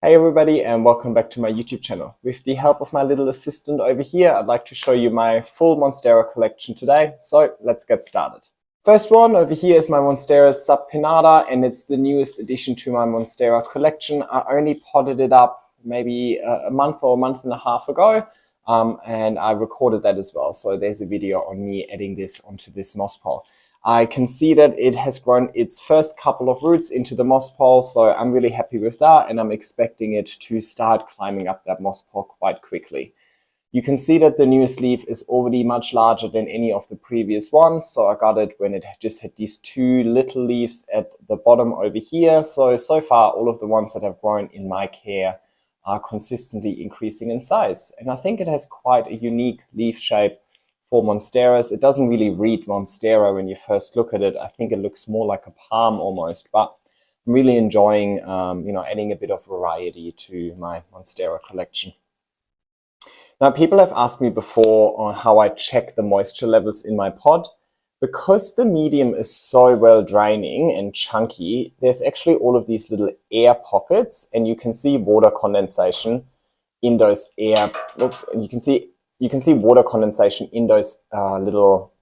Hey everybody, and welcome back to my YouTube channel. With the help of my little assistant over here, I'd like to show you my full Monstera collection today, so let's get started. First one over here is my Monstera subpinnata, and it's the newest addition to my Monstera collection. I only potted it up maybe a month or a month and a half ago, and I recorded that as well, so there's a video on me adding this onto this moss pole. I can see that it has grown its first couple of roots into the moss pole, so I'm really happy with that, and I'm expecting it to start climbing up that moss pole quite quickly. You can see that the newest leaf is already much larger than any of the previous ones, so I got it when it just had these two little leaves at the bottom over here. So far all of the ones that have grown in my care are consistently increasing in size, and I think it has quite a unique leaf shape for Monsteras. It doesn't really read Monstera when you first look at it. I think it looks more like a palm almost, but I'm really enjoying adding a bit of variety to my Monstera collection. Now, people have asked me before on how I check the moisture levels in my pot. Because the medium is so well draining and chunky, there's actually all of these little air pockets, and you can see water condensation in those air, you can see water condensation in those little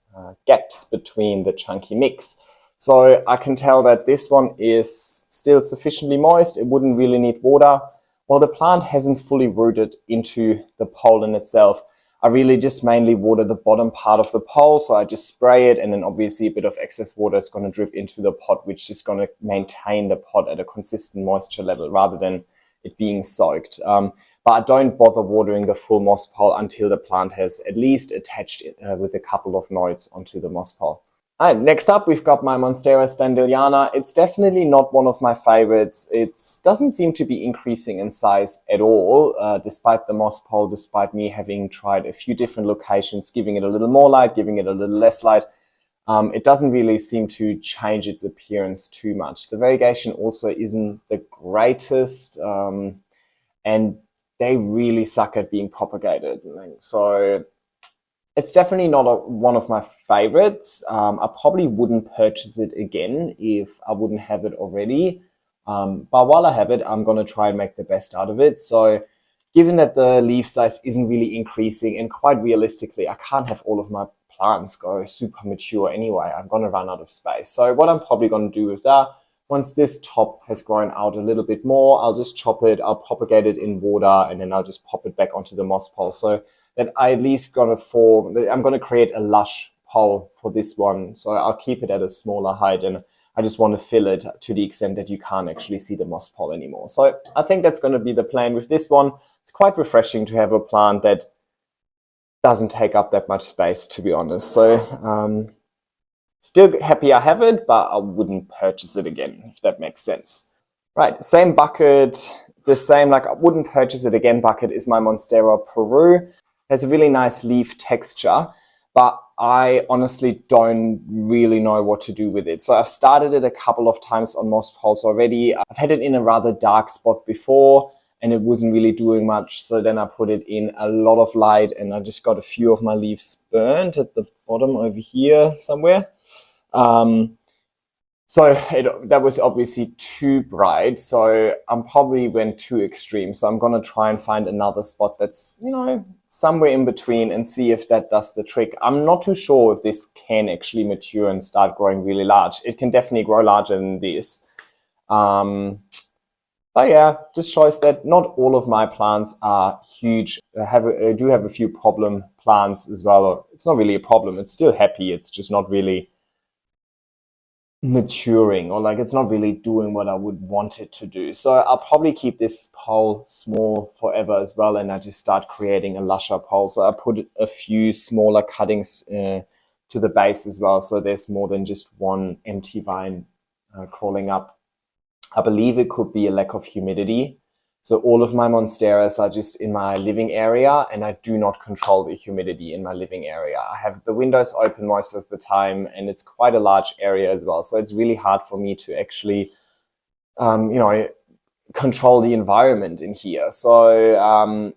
gaps between the chunky mix. So I can tell that this one is still sufficiently moist. It wouldn't really need water. While the plant hasn't fully rooted into the pole in itself, I really just mainly water the bottom part of the pole. So I just spray it, and then obviously a bit of excess water is going to drip into the pot, which is going to maintain the pot at a consistent moisture level rather than it being soaked. But I don't bother watering the full moss pole until the plant has at least attached with a couple of nodes onto the moss pole. All right, next up, we've got my Monstera standleyana. It's definitely not one of my favorites. It doesn't seem to be increasing in size at all, despite the moss pole, despite me having tried a few different locations, giving it a little more light, giving it a little less light. It doesn't really seem to change its appearance too much. The variegation also isn't the greatest, and they really suck at being propagated. So it's definitely not one of my favorites. I probably wouldn't purchase it again if I wouldn't have it already. But while I have it, I'm going to try and make the best out of it. So given that the leaf size isn't really increasing, and quite realistically, I can't have all of my plants go super mature anyway. I'm going to run out of space. So what I'm probably going to do with that, once this top has grown out a little bit more, I'll just chop it, I'll propagate it in water, and then I'll just pop it back onto the moss pole. So that I at least I'm going to create a lush pole for this one. So I'll keep it at a smaller height, and I just want to fill it to the extent that you can't actually see the moss pole anymore. So I think that's going to be the plan with this one. It's quite refreshing to have a plant that doesn't take up that much space, to be honest. So still happy I have it, but I wouldn't purchase it again, if that makes sense. Right, same bucket, the same, like I wouldn't purchase it again bucket is my Monstera Peru. Has a really nice leaf texture, but I honestly don't really know what to do with it. So I've started it a couple of times on moss poles already. I've had it in a rather dark spot before, and it wasn't really doing much. So then I put it in a lot of light, and I just got a few of my leaves burnt at the bottom over here somewhere. So that was obviously too bright, so I probably went too extreme. So I'm going to try and find another spot that's, somewhere in between and see if that does the trick. I'm not too sure if this can actually mature and start growing really large. It can definitely grow larger than this. But yeah, just shows that not all of my plants are huge. I do have a few problem plants as well. It's not really a problem. It's still happy. It's just not really maturing, or like it's not really doing what I would want it to do. So I'll probably keep this pole small forever as well, and I just start creating a lusher pole. So I put a few smaller cuttings to the base as well, so there's more than just one empty vine crawling up. I believe it could be a lack of humidity. So all of my Monsteras are just in my living area, and I do not control the humidity in my living area. I have the windows open most of the time, and it's quite a large area as well. So it's really hard for me to actually, control the environment in here. So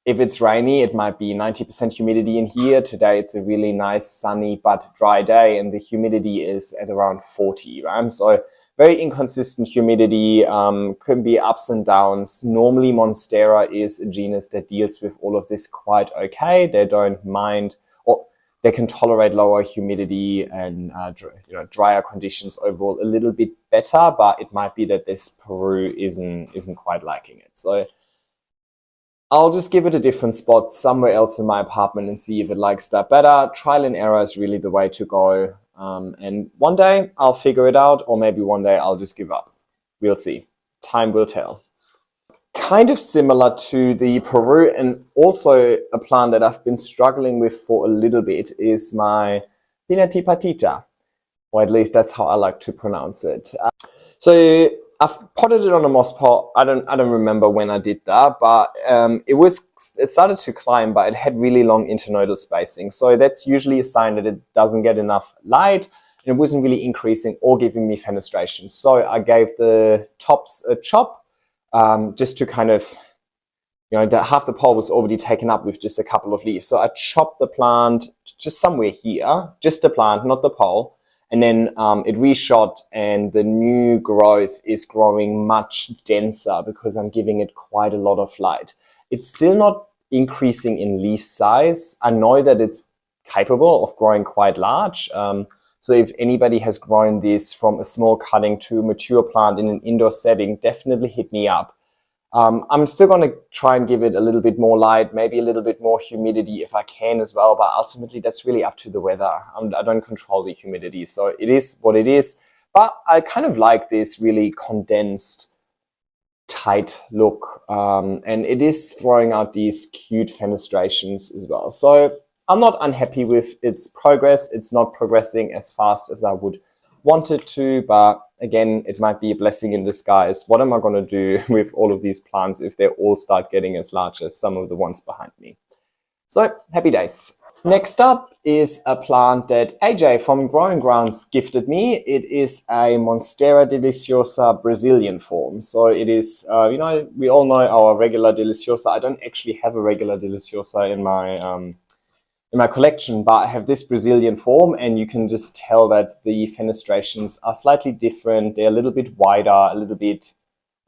if it's rainy, it might be 90% humidity in here. Today it's a really nice sunny but dry day, and the humidity is at around 40, right? So very inconsistent humidity, can be ups and downs. Normally Monstera is a genus that deals with all of this quite okay. They don't mind, or they can tolerate lower humidity and drier conditions overall a little bit better, but it might be that this Peru isn't quite liking it. So I'll just give it a different spot somewhere else in my apartment and see if it likes that better. Trial and error is really the way to go. And one day I'll figure it out, or maybe one day I'll just give up. We'll see. Time will tell. Kind of similar to the Peru, and also a plant that I've been struggling with for a little bit, is my pinnatipartita, or at least that's how I like to pronounce it. So I've potted it on a moss pot. I don't remember when I did that, but it started to climb, but it had really long internodal spacing. So that's usually a sign that it doesn't get enough light, and it wasn't really increasing or giving me fenestration. So I gave the tops a chop, just to kind of, half the pole was already taken up with just a couple of leaves. So I chopped the plant just somewhere here, just the plant, not the pole. And then it reshot, and the new growth is growing much denser because I'm giving it quite a lot of light. It's still not increasing in leaf size. I know that it's capable of growing quite large. So if anybody has grown this from a small cutting to a mature plant in an indoor setting, definitely hit me up. I'm still going to try and give it a little bit more light, maybe a little bit more humidity if I can as well, but ultimately that's really up to the weather. I don't control the humidity, so it is what it is. But I kind of like this really condensed, tight look, and it is throwing out these cute fenestrations as well. So I'm not unhappy with its progress. It's not progressing as fast as I would want it to, but again, it might be a blessing in disguise. What am I going to do with all of these plants if they all start getting as large as some of the ones behind me? So, happy days. Next up is a plant that AJ from Growing Grounds gifted me. It is a Monstera deliciosa Brazilian form. So it is, we all know our regular deliciosa. I don't actually have a regular deliciosa in my collection, but I have this Brazilian form, and you can just tell that the fenestrations are slightly different. They're a little bit wider, a little bit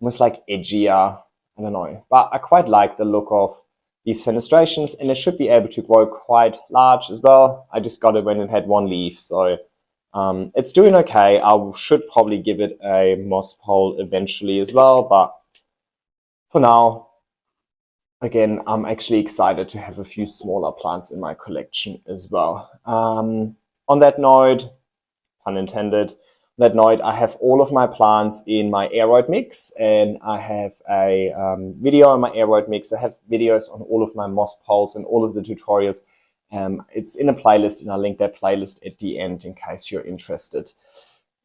almost like edgier. I don't know, but I quite like the look of these fenestrations, and it should be able to grow quite large as well. I just got it when it had one leaf, so it's doing okay. I should probably give it a moss pole eventually as well, but for now, again, I'm actually excited to have a few smaller plants in my collection as well. On that note, pun intended, on that note, I have all of my plants in my aeroid mix, and I have a video on my aeroid mix. I have videos on all of my moss poles and all of the tutorials. It's in a playlist, and I'll link that playlist at the end in case you're interested.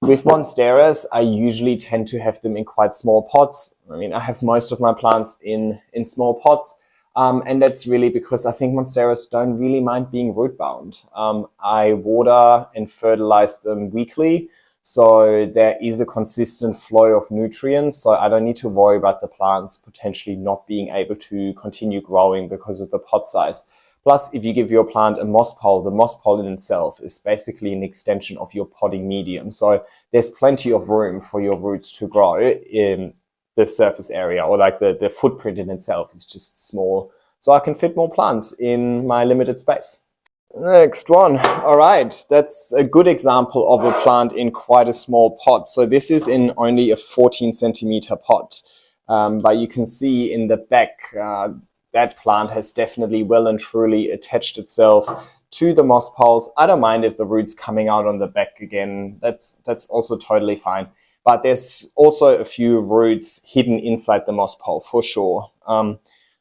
With Monsteras, I usually tend to have them in quite small pots. I mean, I have most of my plants in small pots, and that's really because I think Monsteras don't really mind being root bound. I water and fertilize them weekly, so there is a consistent flow of nutrients, so I don't need to worry about the plants potentially not being able to continue growing because of the pot size. Plus, if you give your plant a moss pole, the moss pole in itself is basically an extension of your potting medium. So there's plenty of room for your roots to grow in the surface area, or like the footprint in itself is just small. So I can fit more plants in my limited space. Next one. All right, that's a good example of a plant in quite a small pot. So this is in only a 14 centimeter pot. But you can see in the back, that plant has definitely well and truly attached itself to the moss poles. I don't mind if the roots coming out on the back again. That's also totally fine. But there's also a few roots hidden inside the moss pole for sure.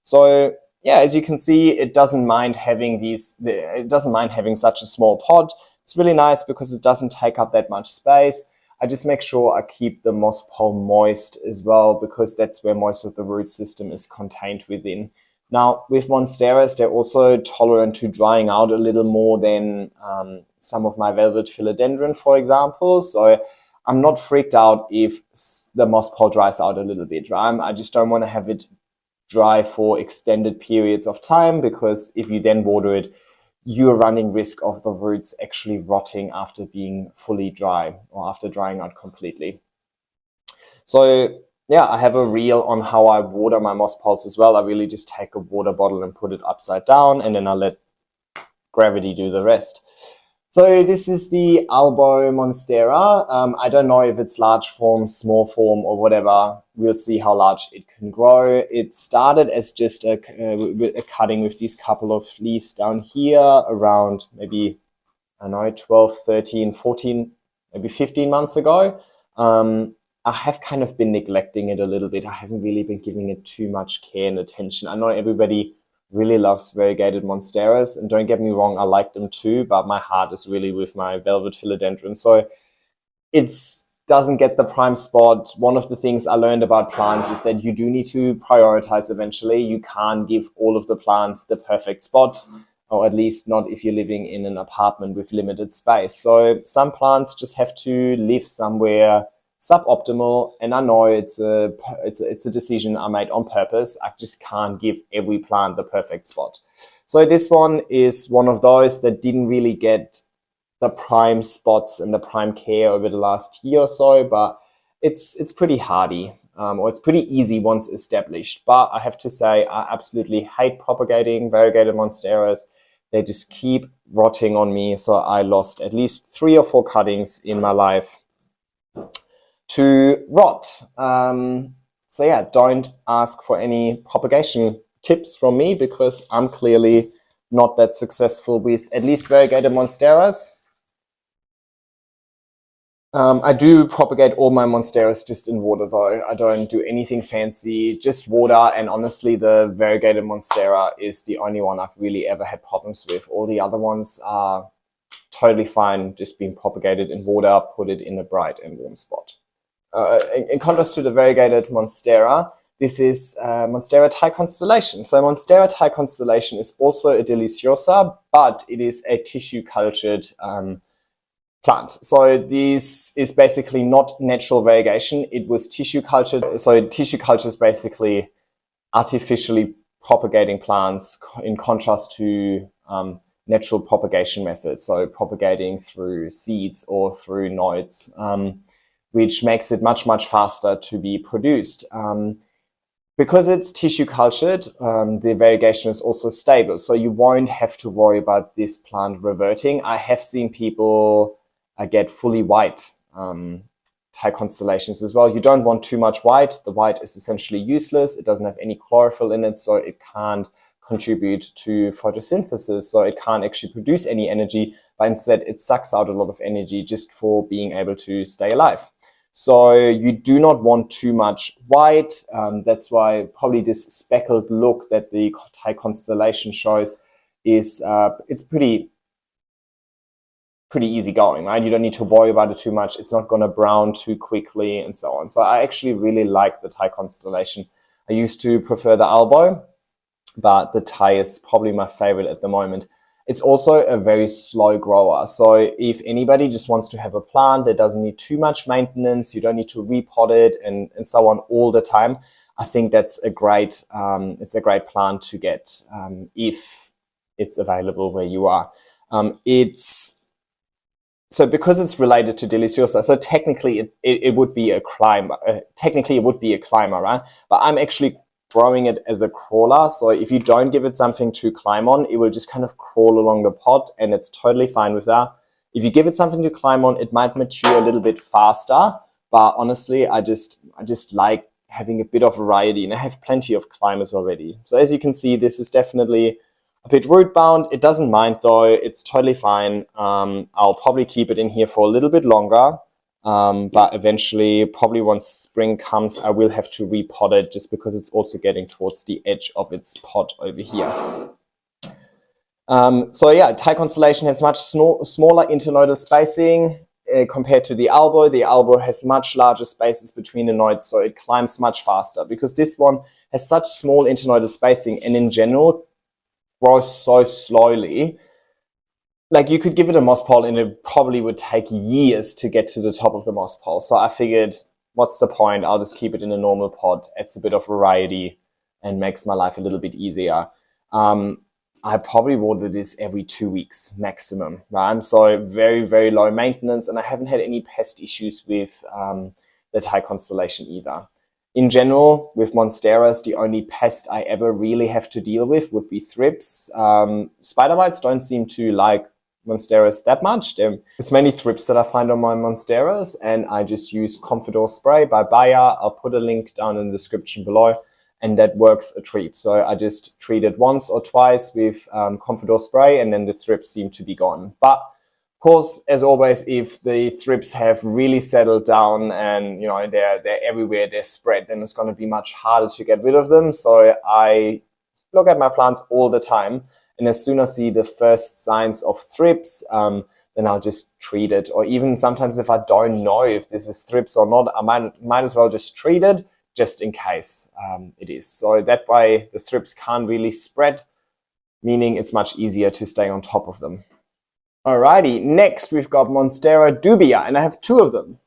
So yeah, as you can see, it doesn't mind having such a small pot. It's really nice because it doesn't take up that much space. I just make sure I keep the moss pole moist as well, because that's where most of the root system is contained within. Now, with Monsteras, they're also tolerant to drying out a little more than some of my velvet philodendron, for example. So I'm not freaked out if the moss pole dries out a little bit, right? I just don't want to have it dry for extended periods of time, because if you then water it, you're running risk of the roots actually rotting after being fully dry or after drying out completely. So yeah, I have a reel on how I water my moss poles as well. I really just take a water bottle and put it upside down, and then I let gravity do the rest. So this is the albo Monstera. I don't know if it's large form, small form, or whatever. We'll see how large it can grow. It started as just a cutting with these couple of leaves down here around maybe, I don't know, 12, 13, 14, maybe 15 months ago. I have kind of been neglecting it a little bit. I haven't really been giving it too much care and attention. I know everybody really loves variegated monsteras, and don't get me wrong, I like them too, but my heart is really with my velvet philodendron. So it doesn't get the prime spot. One of the things I learned about plants is that you do need to prioritize eventually. You can't give all of the plants the perfect spot, or at least not if you're living in an apartment with limited space. So some plants just have to live somewhere suboptimal, and I know it's a decision I made on purpose. I just can't give every plant the perfect spot. So this one is one of those that didn't really get the prime spots and the prime care over the last year or so, but it's pretty hardy, or it's pretty easy once established. But I have to say, I absolutely hate propagating variegated monsteras. They just keep rotting on me, so I lost at least 3 or 4 cuttings in my life to rot. So yeah, don't ask for any propagation tips from me, because I'm clearly not that successful with at least variegated monsteras. I do propagate all my monsteras just in water though. I don't do anything fancy, just water. And honestly, the variegated monstera is the only one I've really ever had problems with. All the other ones are totally fine just being propagated in water, put it in a bright and warm spot. In contrast to the variegated monstera, this is Monstera Thai Constellation. So Monstera Thai Constellation is also a deliciosa, but it is a tissue cultured plant. So this is basically not natural variegation. It was tissue cultured. So tissue culture is basically artificially propagating plants in contrast to natural propagation methods. So propagating through seeds or through nodes, which makes it much, much faster to be produced. Because it's tissue cultured, the variegation is also stable. So you won't have to worry about this plant reverting. I have seen people get fully white Thai constellations as well. You don't want too much white. The white is essentially useless. It doesn't have any chlorophyll in it, so it can't contribute to photosynthesis. So it can't actually produce any energy, but instead it sucks out a lot of energy just for being able to stay alive. So you do not want too much white. That's why probably this speckled look that the Thai constellation shows is it's pretty easy going, right? You don't need to worry about it too much. It's not going to brown too quickly and so on. So I actually really like the Thai constellation. I used to prefer the albo, but the Thai is probably my favorite at the moment. It's also a very slow grower. So if anybody just wants to have a plant that doesn't need too much maintenance, you don't need to repot it and so on all the time, I think that's a great, it's a great plant to get if it's available where you are. So because it's related to deliciosa, so technically it would be a climber. Technically it would be a climber, right? But I'm actually growing it as a crawler. So if you don't give it something to climb on, it will just kind of crawl along the pot, and it's totally fine with that. If you give it something to climb on, it might mature a little bit faster. But honestly, I just like having a bit of variety, and I have plenty of climbers already. So as you can see, this is definitely a bit root bound. It doesn't mind though. It's totally fine. I'll probably keep it in here for a little bit longer. But eventually, probably once spring comes, I will have to repot it, just because it's also getting towards the edge of its pot over here. So yeah, Thai constellation has much smaller internodal spacing compared to the albo. The albo has much larger spaces between the nodes, so it climbs much faster, because this one has such small internodal spacing, and in general grows so slowly. Like, you could give it a moss pole and it probably would take years to get to the top of the moss pole. So I figured, what's the point? I'll just keep it in a normal pot. It's a bit of variety and makes my life a little bit easier. I probably water this every 2 weeks maximum, right? So very, very low maintenance, and I haven't had any pest issues with the Thai constellation either. In general, with Monsteras, the only pest I ever really have to deal with would be thrips. Spider mites don't seem to like Monsteras that much. It's mainly thrips that I find on my Monsteras, and I just use Confidor spray by Bayer. I'll put a link down in the description below, and that works a treat. So I just treat it once or twice with Confidor spray, and then the thrips seem to be gone. But of course, as always, if the thrips have really settled down and they're everywhere, they're spread, then it's going to be much harder to get rid of them. So I look at my plants all the time, and as soon as I see the first signs of thrips, then I'll just treat it. Or even sometimes if I don't know if this is thrips or not, I might as well just treat it just in case it is. So that way the thrips can't really spread, meaning it's much easier to stay on top of them. Alrighty, next we've got Monstera dubia, and I have two of them.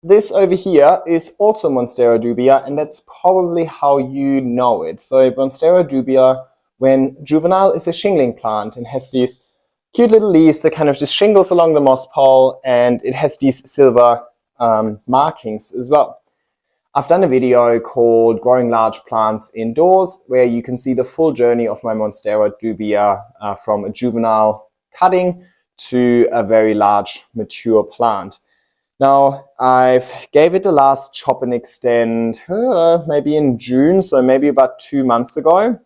This over here is also Monstera dubia, and that's probably how you know it. So Monstera dubia, when juvenile, is a shingling plant and has these cute little leaves that kind of just shingles along the moss pole, and it has these silver markings as well. I've done a video called Growing Large Plants Indoors, where you can see the full journey of my Monstera dubia from a juvenile cutting to a very large mature plant. Now, I've gave it the last chop and extend maybe in June, so maybe about 2 months ago.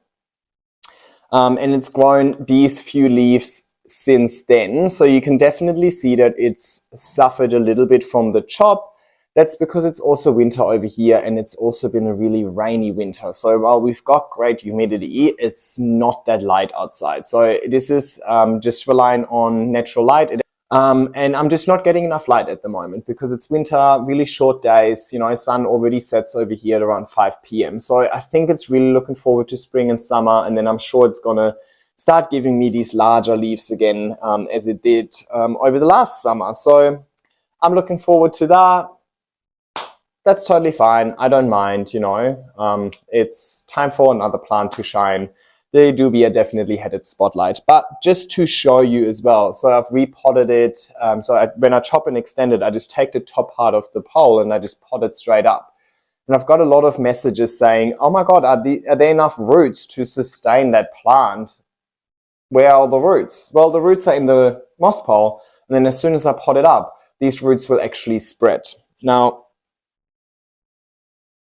And it's grown these few leaves since then. So you can definitely see that it's suffered a little bit from the chop. That's because it's also winter over here, and it's also been a really rainy winter. So while we've got great humidity, it's not that light outside. So this is just relying on natural light. And I'm just not getting enough light at the moment because it's winter, really short days. Sun already sets over here at around 5 p.m. So I think it's really looking forward to spring and summer, and then I'm sure it's gonna start giving me these larger leaves again, as it did over the last summer. So I'm looking forward to that. That's totally fine. I don't mind, it's time for another plant to shine. The dubia definitely had its spotlight, but just to show you as well. So I've repotted it. When I chop and extend it, I just take the top part of the pole and I just pot it straight up. And I've got a lot of messages saying, oh my God, are there enough roots to sustain that plant? Where are the roots? Well, the roots are in the moss pole. And then as soon as I pot it up, these roots will actually spread. Now,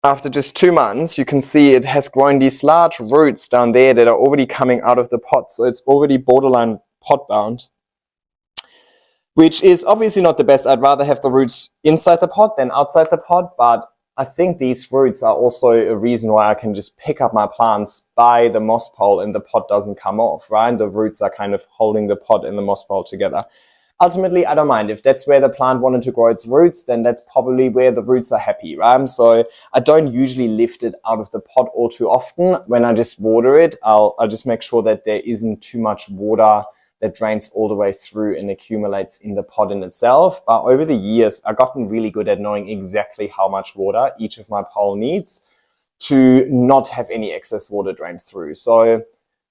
after just 2 months, you can see it has grown these large roots down there that are already coming out of the pot. So it's already borderline pot bound, which is obviously not the best. I'd rather have the roots inside the pot than outside the pot. But I think these roots are also a reason why I can just pick up my plants by the moss pole and the pot doesn't come off, right? The roots are kind of holding the pot and the moss pole together. Ultimately, I don't mind. If that's where the plant wanted to grow its roots, then that's probably where the roots are happy, right? So I don't usually lift it out of the pot all too often. When I just water it, I'll just make sure that there isn't too much water that drains all the way through and accumulates in the pot in itself. But over the years, I've gotten really good at knowing exactly how much water each of my pole needs to not have any excess water drain through. So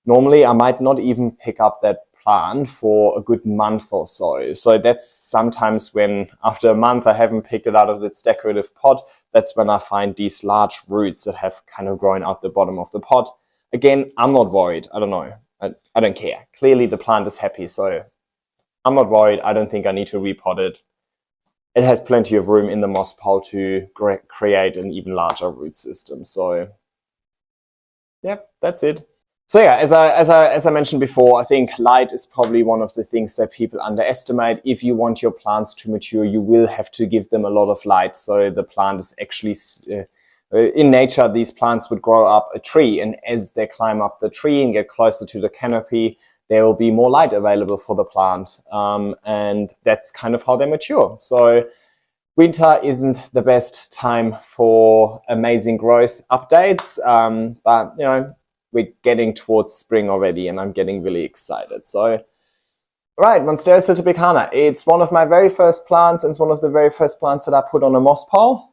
normally I might not even pick up that plant for a good month or so. So that's sometimes when after a month I haven't picked it out of its decorative pot, that's when I find these large roots that have kind of grown out the bottom of the pot. Again, I'm not worried. I don't know. I don't care. Clearly the plant is happy, so I'm not worried. I don't think I need to repot it. It has plenty of room in the moss pole to create an even larger root system. So yeah, that's it. So yeah, as I mentioned before, I think light is probably one of the things that people underestimate. If you want your plants to mature, you will have to give them a lot of light. So the plant is actually, in nature, these plants would grow up a tree. And as they climb up the tree and get closer to the canopy, there will be more light available for the plant. And that's kind of how they mature. So winter isn't the best time for amazing growth updates, but we're getting towards spring already and I'm getting really excited. So, right, Monstera siltepecana. It's one of my very first plants and it's one of the very first plants that I put on a moss pole.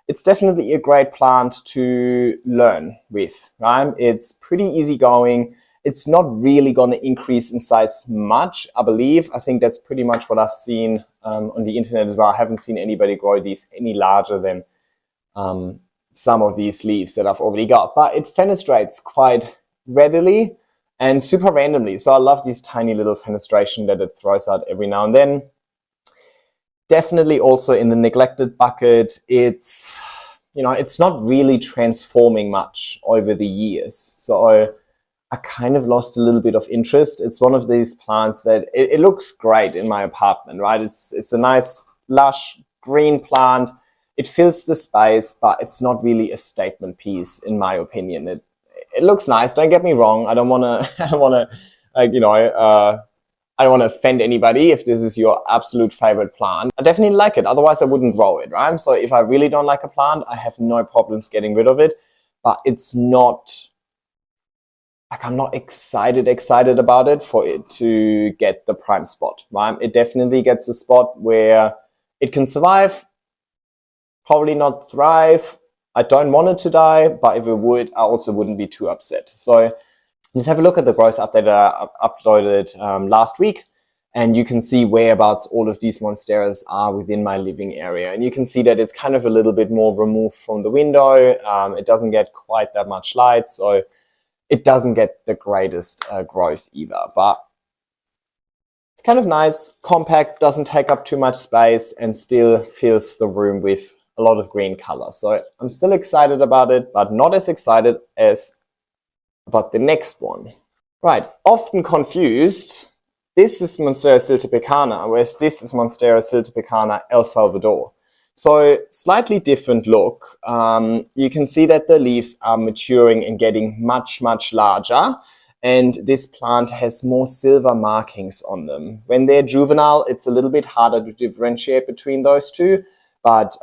It's definitely a great plant to learn with, right? It's pretty easygoing It's not really going to increase in size much, I believe. I think that's pretty much what I've seen on the internet as well. I haven't seen anybody grow these any larger than some of these leaves that I've already got. But it fenestrates quite readily and super randomly. So I love these tiny little fenestration that it throws out every now and then. Definitely also in the neglected bucket. It's, you know, it's not really transforming much over the years. So I kind of lost a little bit of interest. It's one of these plants that it looks great in my apartment, right? It's a nice, lush, green plant. It fills the space, but it's not really a statement piece, in my opinion. It looks nice. Don't get me wrong. I don't want to, like, you know, I don't want to offend anybody if this is your absolute favorite plant. I definitely like it. Otherwise, I wouldn't grow it, right? So if I really don't like a plant, I have no problems getting rid of it. But it's not, like, I'm not excited about it for it to get the prime spot, right? It definitely gets a spot where it can survive, probably not thrive. I don't want it to die, but if it would, I also wouldn't be too upset. So just have a look at the growth update that I uploaded last week, and you can see whereabouts all of these Monsteras are within my living area. And you can see that it's kind of a little bit more removed from the window. It doesn't get quite that much light, so it doesn't get the greatest growth either. But it's kind of nice, compact, doesn't take up too much space, and still fills the room with a lot of green color. So I'm still excited about it, but not as excited as about the next one. Right, often confused. This is Monstera siltepecana, whereas this is Monstera siltepecana El Salvador. So slightly different look. You can see that the leaves are maturing and getting much, much larger. And this plant has more silver markings on them. When they're juvenile, it's a little bit harder to differentiate between those two. But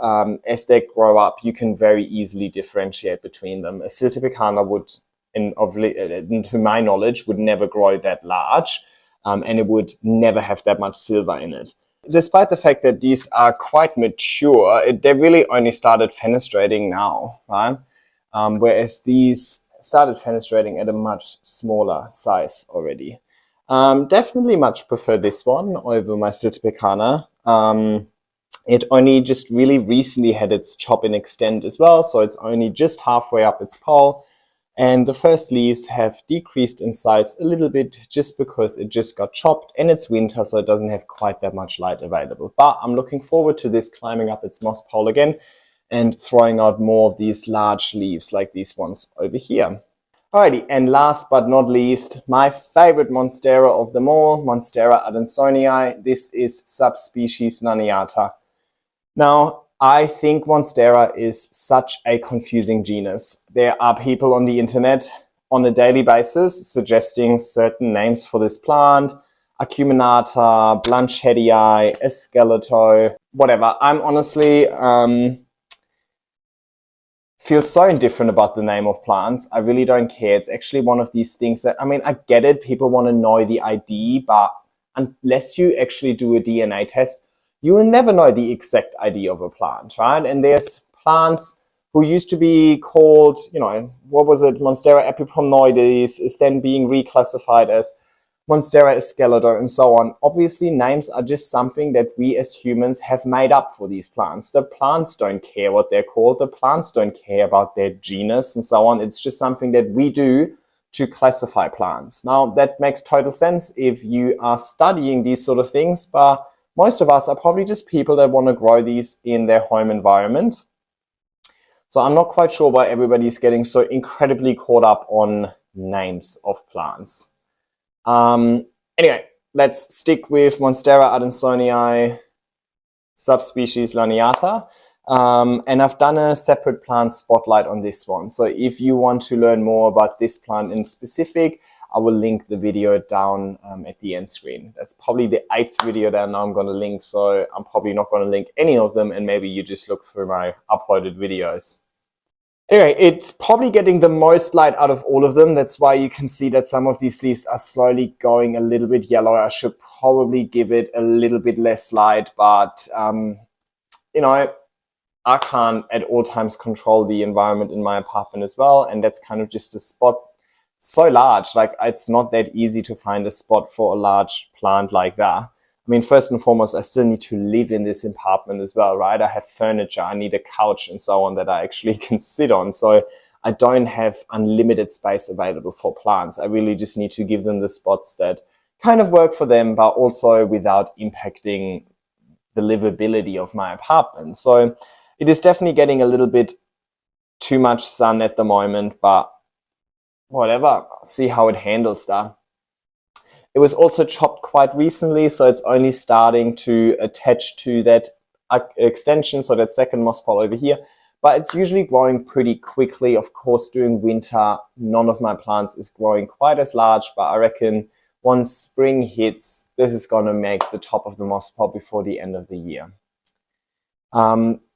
as they grow up, you can very easily differentiate between them. A siltepecana would, to my knowledge, would never grow that large, and it would never have that much silver in it. Despite the fact that these are quite mature, they really only started fenestrating now, right? Whereas these started fenestrating at a much smaller size already. Definitely much prefer this one over my siltepecana. It only just really recently had its chop and extend as well, so it's only just halfway up its pole. And the first leaves have decreased in size a little bit just because it just got chopped and it's winter, so it doesn't have quite that much light available. But I'm looking forward to this climbing up its moss pole again and throwing out more of these large leaves like these ones over here. Alrighty, and last but not least, my favorite Monstera of them all, Monstera adansonii. This is subspecies laniata. Now, I think Monstera is such a confusing genus. There are people on the internet on a daily basis suggesting certain names for this plant: acuminata, blanchardii, esqueleto, whatever. I'm honestly feel so indifferent about the name of plants. I really don't care. It's actually one of these things that, I mean, I get it. People want to know the ID, but unless you actually do a DNA test, you will never know the exact ID of a plant, right? And there's plants who used to be called, you know, what was it? Monstera epipomnoides is then being reclassified as Monstera esqueleto and so on. Obviously, names are just something that we as humans have made up for these plants. The plants don't care what they're called. The plants don't care about their genus and so on. It's just something that we do to classify plants. Now, that makes total sense if you are studying these sort of things, but most of us are probably just people that want to grow these in their home environment. So I'm not quite sure why everybody's getting so incredibly caught up on names of plants. Anyway, let's stick with Monstera adansonii subspecies laniata. And I've done a separate plant spotlight on this one. So if you want to learn more about this plant in specific, I will link the video down at the end screen. That's probably the 8th video that now I'm going to link, so I'm probably not going to link any of them, and maybe you just look through my uploaded videos. Anyway, it's probably getting the most light out of all of them. That's why you can see that some of these leaves are slowly going a little bit yellow. I should probably give it a little bit less light, but you know, I can't at all times control the environment in my apartment as well, and that's kind of just a spot so large. Like, it's not that easy to find a spot for a large plant like that. I mean, first and foremost, I still need to live in this apartment as well, right? I have furniture, I need a couch and so on that I actually can sit on. So I don't have unlimited space available for plants. I really just need to give them the spots that kind of work for them, but also without impacting the livability of my apartment. So it is definitely getting a little bit too much sun at the moment, but whatever, see how it handles that. It was also chopped quite recently, so it's only starting to attach to that extension, so that second moss pole over here. But it's usually growing pretty quickly. Of course, during winter, none of my plants is growing quite as large, but I reckon once spring hits, this is going to make the top of the moss pole before the end of the year.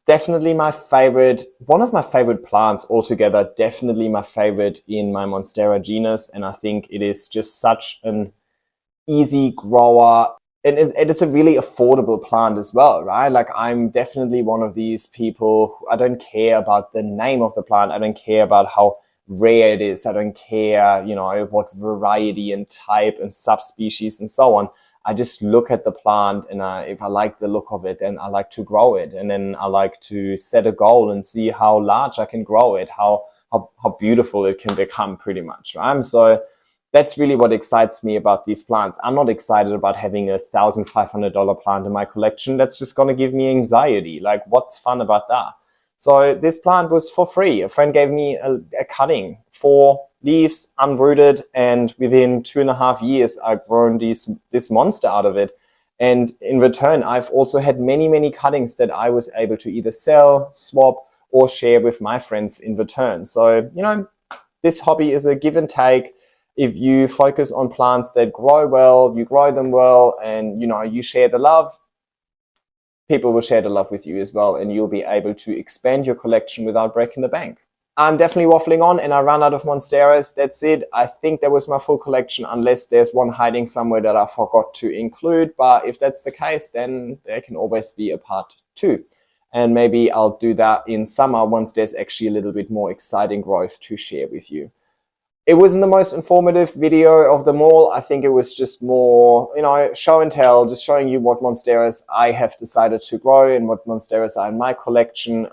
Definitely my favorite, one of my favorite plants altogether, definitely my favorite in my Monstera genus, and I think it is just such an easy grower, and it is a really affordable plant as well, right? Like, I'm definitely one of these people who, I don't care about the name of the plant, I don't care about how rare it is, I don't care, you know, what variety and type and subspecies and so on. I just look at the plant, and if I like the look of it, then I like to grow it, and then I like to set a goal and see how large I can grow it, how beautiful it can become, pretty much, right? So that's really what excites me about these plants. I'm not excited about having a $1,500 plant in my collection. That's just going to give me anxiety. Like, what's fun about that? So this plant was for free. A friend gave me a cutting, 4 leaves, unrooted, and within 2.5 years, I've grown this monster out of it. And in return, I've also had many cuttings that I was able to either sell, swap, or share with my friends in return. So, you know, this hobby is a give and take. If you focus on plants that grow well, you grow them well, and, you know, you share the love, people will share the love with you as well, and you'll be able to expand your collection without breaking the bank. I'm definitely waffling on, and I ran out of Monsteras. That's it. I think that was my full collection, unless there's one hiding somewhere that I forgot to include. But if that's the case, then there can always be a part 2. And maybe I'll do that in summer once there's actually a little bit more exciting growth to share with you. It wasn't the most informative video of them all. I think it was just more, you know, show and tell, just showing you what Monsteras I have decided to grow and what Monsteras are in my collection,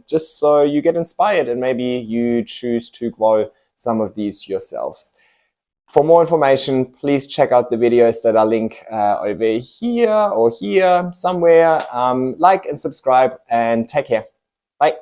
just so you get inspired and maybe you choose to grow some of these yourselves. For more information, please check out the videos that I link over here or here somewhere. Like and subscribe, and take care. Bye.